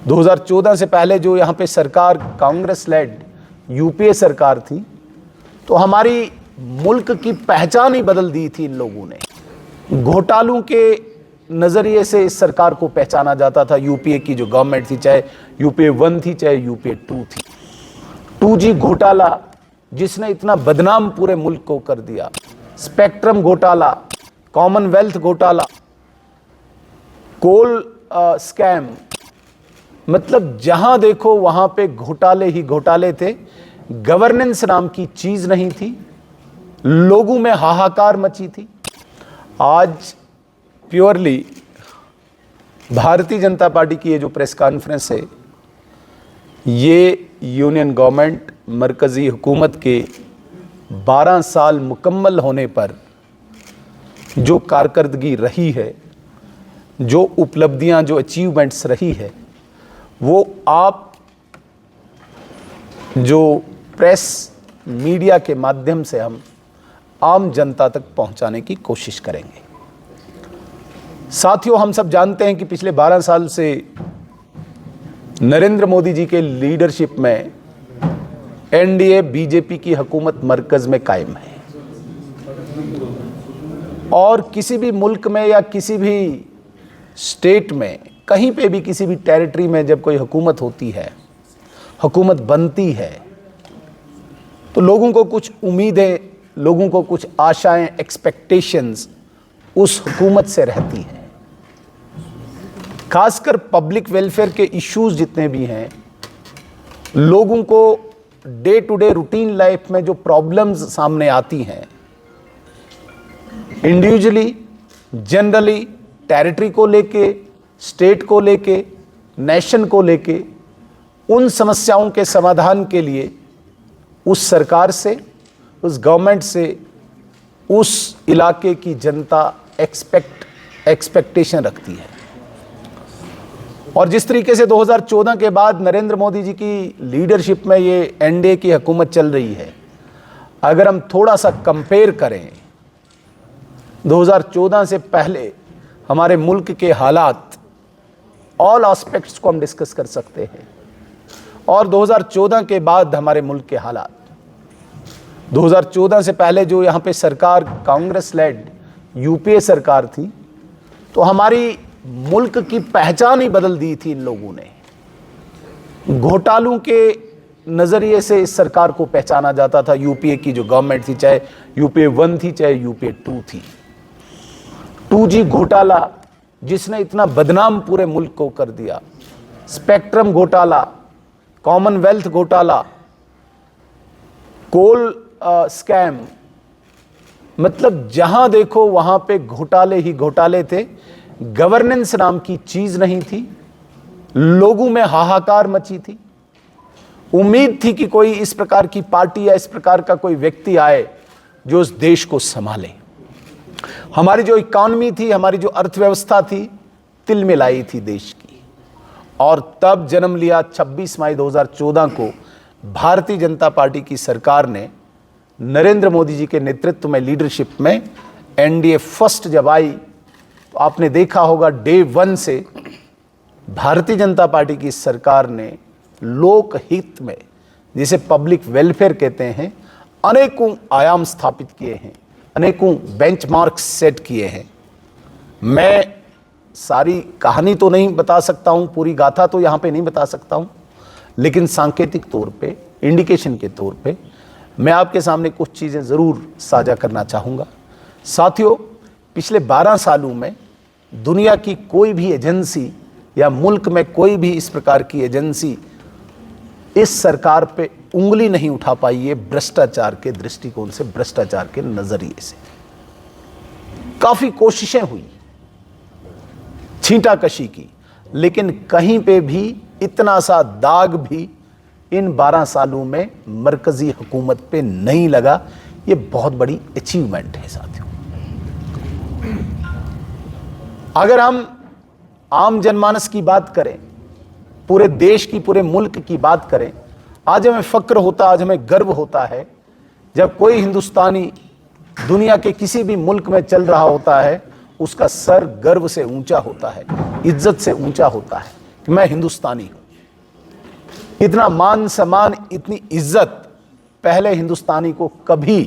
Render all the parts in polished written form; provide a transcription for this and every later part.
2014 से पहले जो यहाँ पे सरकार कांग्रेस लेड यूपीए सरकार थी, तो हमारी मुल्क की पहचान ही बदल दी थी इन लोगों ने। घोटालों के नज़रिए से इस सरकार को पहचाना जाता था। यूपीए की जो गवर्नमेंट थी, चाहे यूपीए 1 थी चाहे यूपीए 2 थी। 2G घोटाला जिसने इतना बदनाम पूरे मुल्क को कर दिया, स्पेक्ट्रम घोटाला, कॉमनवेल्थ घोटाला, कोल स्कैम, मतलब जहां देखो वहां पे घोटाले ही घोटाले थे। गवर्नेंस नाम की चीज नहीं थी, लोगों में हाहाकार मची थी। आज प्योरली भारतीय जनता पार्टी की ये जो प्रेस कॉन्फ्रेंस है, ये यूनियन गवर्नमेंट मरकज़ी हुकूमत के 12 साल मुकम्मल होने पर जो कारकर्दगी रही है, जो उपलब्धियां, जो अचीवमेंट्स रही है, वो आप जो प्रेस मीडिया के माध्यम से हम आम जनता तक पहुंचाने की कोशिश करेंगे। साथियों, हम सब जानते हैं कि पिछले 12 साल से नरेंद्र मोदी जी के लीडरशिप में एनडीए बीजेपी की हुकूमत मरकज में कायम है। और किसी भी मुल्क में या किसी भी स्टेट में, कहीं पे भी, किसी भी टेरिटरी में जब कोई हुकूमत होती है, हुकूमत बनती है, तो लोगों को कुछ उम्मीदें, लोगों को कुछ आशाएं, एक्सपेक्टेशंस उस हुकूमत से रहती हैं। खासकर पब्लिक वेलफेयर के इश्यूज जितने भी हैं, लोगों को day to day routine life में जो प्रॉब्लम्स सामने आती हैं, इंडिविजुअली, जनरली, टेरिटरी को लेके, स्टेट को लेके, नेशन को लेके, उन समस्याओं के समाधान के लिए उस सरकार से, उस गवर्नमेंट से, उस इलाके की जनता एक्सपेक्टेशन रखती है। और जिस तरीके से 2014 के बाद नरेंद्र मोदी जी की लीडरशिप में ये एनडीए की हुकूमत चल रही है, अगर हम थोड़ा सा कंपेयर करें 2014 से पहले हमारे मुल्क के हालात, ऑल एस्पेक्ट्स को हम डिस्कस कर सकते हैं, और 2014 के बाद हमारे मुल्क के हालात। 2014 से पहले जो यहाँ पे सरकार कांग्रेस लेड यूपीए सरकार थी, तो हमारी मुल्क की पहचान ही बदल दी थी इन लोगों ने। घोटालों के नज़रिए से इस सरकार को पहचाना जाता था। यूपीए की जो गवर्नमेंट थी, चाहे यूपीए 1 थी चाहे यूपीए 2 थी। 2G घोटाला जिसने इतना बदनाम पूरे मुल्क को कर दिया, स्पेक्ट्रम घोटाला, कॉमनवेल्थ घोटाला, कोल स्कैम, मतलब जहां देखो वहां पे घोटाले ही घोटाले थे। गवर्नेंस नाम की चीज नहीं थी, लोगों में हाहाकार मची थी। उम्मीद थी कि कोई इस प्रकार की पार्टी या इस प्रकार का कोई व्यक्ति आए जो उस देश को संभाले। हमारी जो इकॉनमी थी, हमारी जो अर्थव्यवस्था थी, तिलमिलाई थी देश की। और तब जन्म लिया 26 मई 2014 को भारतीय जनता पार्टी की सरकार ने, नरेंद्र मोदी जी के नेतृत्व में, लीडरशिप में एनडीए फर्स्ट जब आई, तो आपने देखा होगा डे 1 से भारतीय जनता पार्टी की सरकार ने लोकहित में, जिसे पब्लिक वेलफेयर कहते हैं, अनेकों आयाम स्थापित किए हैं, अनेकों बेंचमार्क्स सेट किए हैं। मैं सारी कहानी तो नहीं बता सकता हूं, पूरी गाथा तो यहां पे नहीं बता सकता हूं, लेकिन सांकेतिक तौर पे, इंडिकेशन के तौर पे मैं आपके सामने कुछ चीज़ें ज़रूर साझा करना चाहूँगा। साथियों, पिछले 12 सालों में दुनिया की कोई भी एजेंसी या मुल्क में कोई भी इस प्रकार की एजेंसी इस सरकार पे उंगली नहीं उठा पाई है भ्रष्टाचार के दृष्टिकोण से, भ्रष्टाचार के नज़रिए से। काफ़ी कोशिशें हुई छींटाकशी की, लेकिन कहीं पे भी इतना सा दाग भी इन 12 सालों में मरकजी हुकूमत पे नहीं लगा। ये बहुत बड़ी अचीवमेंट है साथियों। अगर हम आम जनमानस की बात करें, पूरे देश की, पूरे मुल्क की बात करें, आज हमें फक्र होता, आज हमें गर्व होता है जब कोई हिंदुस्तानी दुनिया के किसी भी मुल्क में चल रहा होता है, उसका सर गर्व से ऊंचा होता है, इज्जत से ऊंचा होता है कि मैं हिंदुस्तानी हूं। इतना मान सम्मान, इतनी इज्जत पहले हिंदुस्तानी को कभी,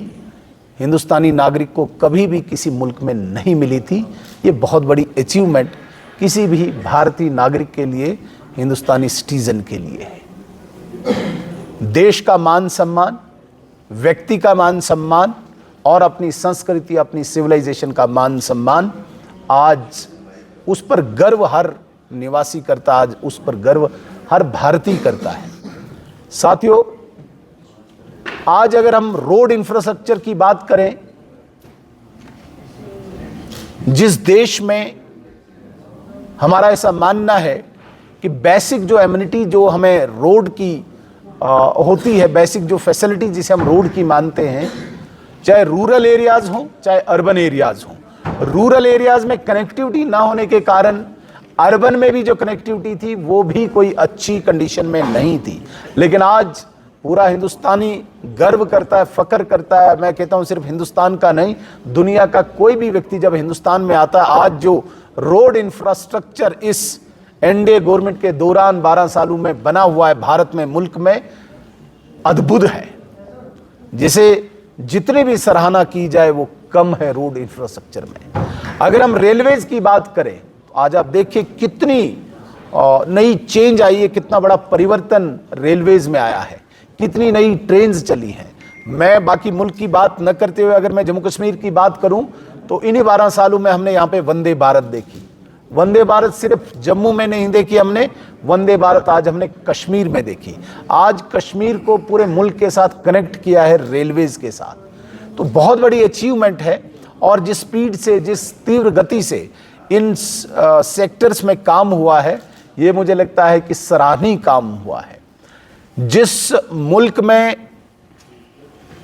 हिंदुस्तानी नागरिक को कभी भी किसी मुल्क में नहीं मिली थी। ये बहुत बड़ी अचीवमेंट किसी भी भारतीय नागरिक के लिए, हिंदुस्तानी सिटीजन के लिए है। देश का मान सम्मान, व्यक्ति का मान सम्मान और अपनी संस्कृति, अपनी सिविलाइजेशन का मान सम्मान, आज उस पर गर्व हर निवासी करता, आज उस पर गर्व हर भारतीय करता है। साथियों, आज अगर हम रोड इंफ्रास्ट्रक्चर की बात करें, जिस देश में हमारा ऐसा मानना है कि बेसिक जो एमिनिटी जो हमें रोड की होती है, बेसिक जो फैसिलिटी जिसे हम रोड की मानते हैं, चाहे रूरल एरियाज हो चाहे अर्बन एरियाज हो, रूरल एरियाज में कनेक्टिविटी ना होने के कारण अर्बन में भी जो कनेक्टिविटी थी वो भी कोई अच्छी कंडीशन में नहीं थी। लेकिन आज पूरा हिंदुस्तानी गर्व करता है, फख्र करता है। मैं कहता हूं सिर्फ हिंदुस्तान का नहीं, दुनिया का कोई भी व्यक्ति जब हिंदुस्तान में आता है, आज जो रोड इंफ्रास्ट्रक्चर इस एनडीए गवर्नमेंट के दौरान 12 सालों में बना हुआ है भारत में, मुल्क में, अद्भुत है। जिसे जितनी भी सराहना की जाए वो कम है रोड इंफ्रास्ट्रक्चर में। अगर हम रेलवेज की बात करें तो आज आप देखिए कितनी नई चेंज आई है, कितना बड़ा परिवर्तन रेलवेज में आया है, कितनी नई ट्रेन्स चली हैं। मैं बाकी मुल्क की बात न करते हुए अगर मैं जम्मू कश्मीर की बात करूं तो इन्हीं 12 सालों में हमने यहाँ पे वंदे भारत देखी। वंदे भारत सिर्फ जम्मू में नहीं देखी हमने, वंदे भारत आज हमने कश्मीर में देखी। आज कश्मीर को पूरे मुल्क के साथ कनेक्ट किया है रेलवेज के साथ, तो बहुत बड़ी अचीवमेंट है। और जिस स्पीड से, जिस तीव्र गति से इन सेक्टर्स में काम हुआ है, ये मुझे लगता है कि सराहनीय काम हुआ है। जिस मुल्क में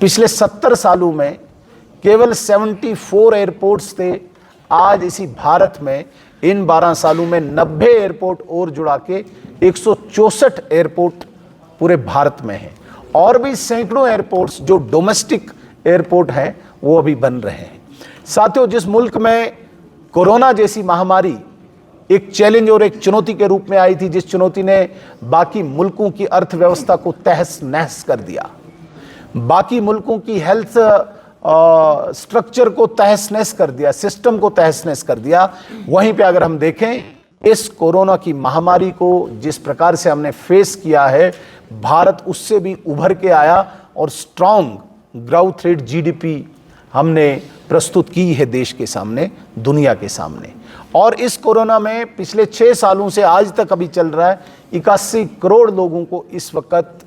पिछले 70 सालों में केवल 74 एयरपोर्ट्स थे, आज इसी भारत में इन 12 सालों में 90 एयरपोर्ट और जुड़ा के 164 एयरपोर्ट पूरे भारत में हैं। और भी सैकड़ों एयरपोर्ट्स जो डोमेस्टिक एयरपोर्ट हैं वो अभी बन रहे हैं। साथियों, जिस मुल्क में कोरोना जैसी महामारी एक चैलेंज और एक चुनौती के रूप में आई थी, जिस चुनौती ने बाकी मुल्कों की अर्थव्यवस्था को तहस नहस कर दिया, बाकी मुल्कों की हेल्थ स्ट्रक्चर को तहस नहस कर दिया, सिस्टम को तहस नहस कर दिया, वहीं पे अगर हम देखें इस कोरोना की महामारी को जिस प्रकार से हमने फेस किया है, भारत उससे भी उभर के आया और स्ट्रॉन्ग ग्रोथ रेट जीडीपी हमने प्रस्तुत की है देश के सामने, दुनिया के सामने। और इस कोरोना में पिछले 6 सालों से आज तक अभी चल रहा है, 81 करोड़ लोगों को इस वक्त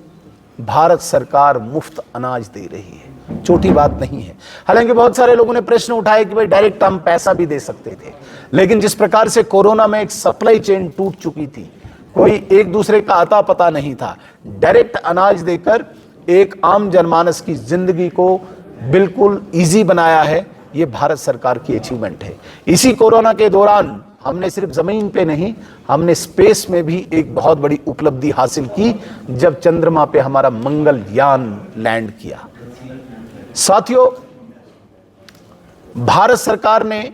भारत सरकार मुफ्त अनाज दे रही है। छोटी बात नहीं है। हालांकि बहुत सारे लोगों ने प्रश्न उठाए कि भाई डायरेक्ट हम पैसा भी दे सकते थे, लेकिन जिस प्रकार से कोरोना में एक सप्लाई चेन टूट चुकी थी, कोई एक दूसरे का आता पता नहीं था, डायरेक्ट अनाज देकर एक आम जनमानस की जिंदगी को बिल्कुल इजी बनाया है। ये भारत सरकार की अचीवमेंट है। इसी कोरोना के दौरान हमने सिर्फ जमीन पे नहीं, हमने स्पेस में भी एक बहुत बड़ी उपलब्धि हासिल की, जब चंद्रमा पे हमारा मंगलयान लैंड किया। साथियों, भारत सरकार ने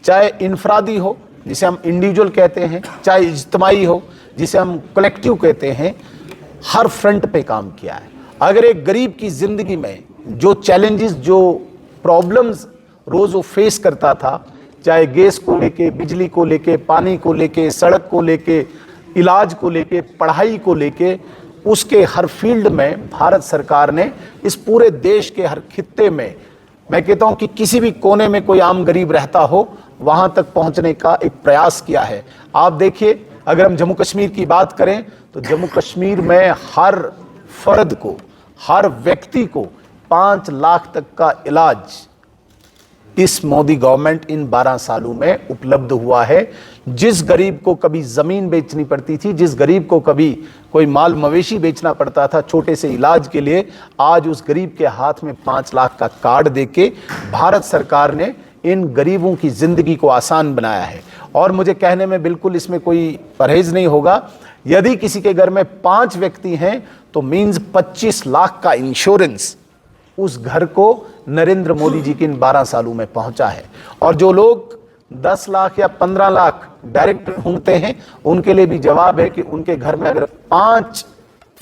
चाहे इनफरादी हो जिसे हम इंडिविजुअल कहते हैं, चाहे इज्तिमाई हो जिसे हम कलेक्टिव कहते हैं, हर फ्रंट पे काम किया है। अगर एक गरीब की जिंदगी में जो चैलेंजेस, जो प्रॉब्लम्स रोज वो फेस करता था, चाहे गैस को लेके, बिजली को लेके, पानी को लेके, सड़क को लेके, इलाज को लेके, पढ़ाई को लेके, उसके हर फील्ड में भारत सरकार ने इस पूरे देश के हर खित्ते में, मैं कहता हूं कि किसी भी कोने में कोई आम गरीब रहता हो, वहां तक पहुंचने का एक प्रयास किया है। आप देखिए, अगर हम जम्मू कश्मीर की बात करें तो जम्मू कश्मीर में हर फर्द को, हर व्यक्ति को 5 लाख तक का इलाज इस मोदी गवर्नमेंट इन 12 सालों में उपलब्ध हुआ है। जिस गरीब को कभी जमीन बेचनी पड़ती थी, जिस गरीब को कभी कोई माल मवेशी बेचना पड़ता था छोटे से इलाज के लिए, आज उस गरीब के हाथ में 5 लाख का कार्ड देके भारत सरकार ने इन गरीबों की जिंदगी को आसान बनाया है। और मुझे कहने में बिल्कुल इसमें कोई परहेज नहीं होगा, यदि किसी के घर में 5 व्यक्ति हैं तो मीन्स 25 लाख का इंश्योरेंस उस घर को नरेंद्र मोदी जी के इन 12 सालों में पहुंचा है। और जो लोग 10 लाख या 15 लाख डायरेक्ट ढूंढते हैं, उनके लिए भी जवाब है कि उनके घर में अगर 5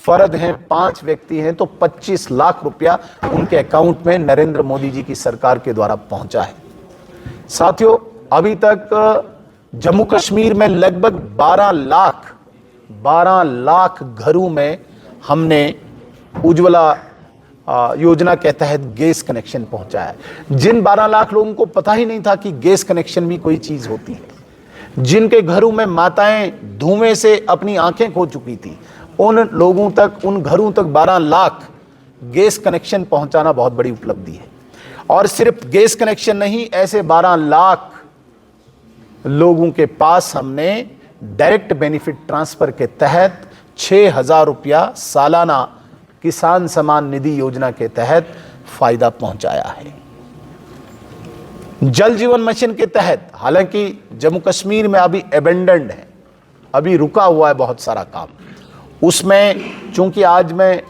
फर्द हैं, 5 व्यक्ति हैं, तो 25 लाख रुपया उनके अकाउंट में नरेंद्र मोदी जी की सरकार के द्वारा पहुंचा है। साथियों, अभी तक जम्मू कश्मीर में लगभग 12 लाख घरों में हमने उज्ज्वला योजना के तहत गैस कनेक्शन पहुंचाया है। जिन 12 लाख लोगों को पता ही नहीं था कि गैस कनेक्शन भी कोई चीज होती है, जिनके घरों में माताएं धुएं से अपनी आंखें खो चुकी थी, उन लोगों तक, उन घरों तक 12 लाख गैस कनेक्शन पहुंचाना बहुत बड़ी उपलब्धि है। और सिर्फ गैस कनेक्शन नहीं, ऐसे 12 लाख लोगों के पास हमने डायरेक्ट बेनिफिट ट्रांसफर के तहत 6,000 रुपया सालाना किसान सम्मान निधि योजना के तहत फायदा पहुंचाया है। जल जीवन मिशन के तहत, हालांकि जम्मू कश्मीर में अभी एबेंडेंड है, अभी रुका हुआ है बहुत सारा काम, उसमें चूंकि आज मैं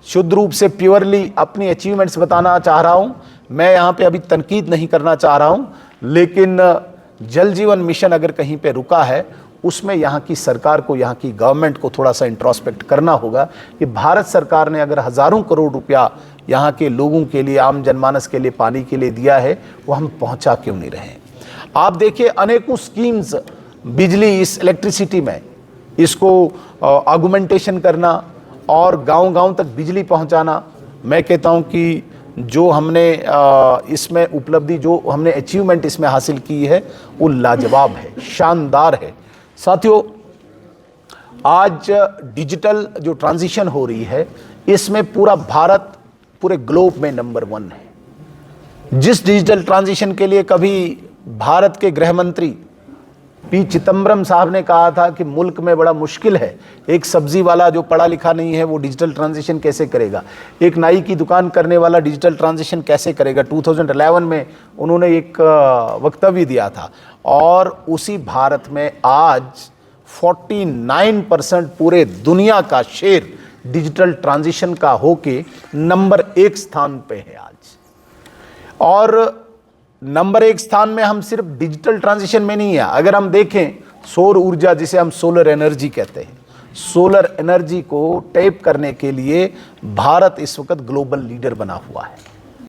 शुद्ध रूप से प्योरली अपनी अचीवमेंट्स बताना चाह रहा हूं, मैं यहां पे अभी तनकीद नहीं करना चाह रहा हूं, लेकिन जल जीवन मिशन अगर कहीं पे रुका है, उसमें यहाँ की सरकार को, यहाँ की गवर्नमेंट को थोड़ा सा इंट्रोस्पेक्ट करना होगा कि भारत सरकार ने अगर हज़ारों करोड़ रुपया यहाँ के लोगों के लिए, आम जनमानस के लिए, पानी के लिए दिया है, वो हम पहुँचा क्यों नहीं रहे। आप देखिए, अनेकों स्कीम्स, बिजली, इस इलेक्ट्रिसिटी में इसको आर्गुमेंटेशन करना और गांव-गांव तक बिजली पहुंचाना, मैं कहता हूं कि जो हमने इसमें उपलब्धि, जो हमने अचीवमेंट इसमें हासिल की है, वो लाजवाब है, शानदार है। साथियों, आज डिजिटल जो ट्रांजिशन हो रही है, इसमें पूरा भारत पूरे ग्लोब में नंबर 1 है। जिस डिजिटल ट्रांजिशन के लिए कभी भारत के गृह मंत्री पी चिदम्बरम साहब ने कहा था कि मुल्क में बड़ा मुश्किल है, एक सब्जी वाला जो पढ़ा लिखा नहीं है वो डिजिटल ट्रांजिशन कैसे करेगा, एक नाई की दुकान करने वाला डिजिटल ट्रांजिशन कैसे करेगा। 2011 में उन्होंने एक वक्तव्य दिया था, और उसी भारत में आज 49% पूरे दुनिया का शेर डिजिटल ट्रांजिशन का होके नंबर 1 स्थान पे है आज। और नंबर 1 स्थान में हम सिर्फ डिजिटल ट्रांजिशन में नहीं है। अगर हम देखें सौर ऊर्जा, जिसे हम सोलर एनर्जी कहते हैं, सोलर एनर्जी को टैप करने के लिए भारत इस वक्त ग्लोबल लीडर बना हुआ है।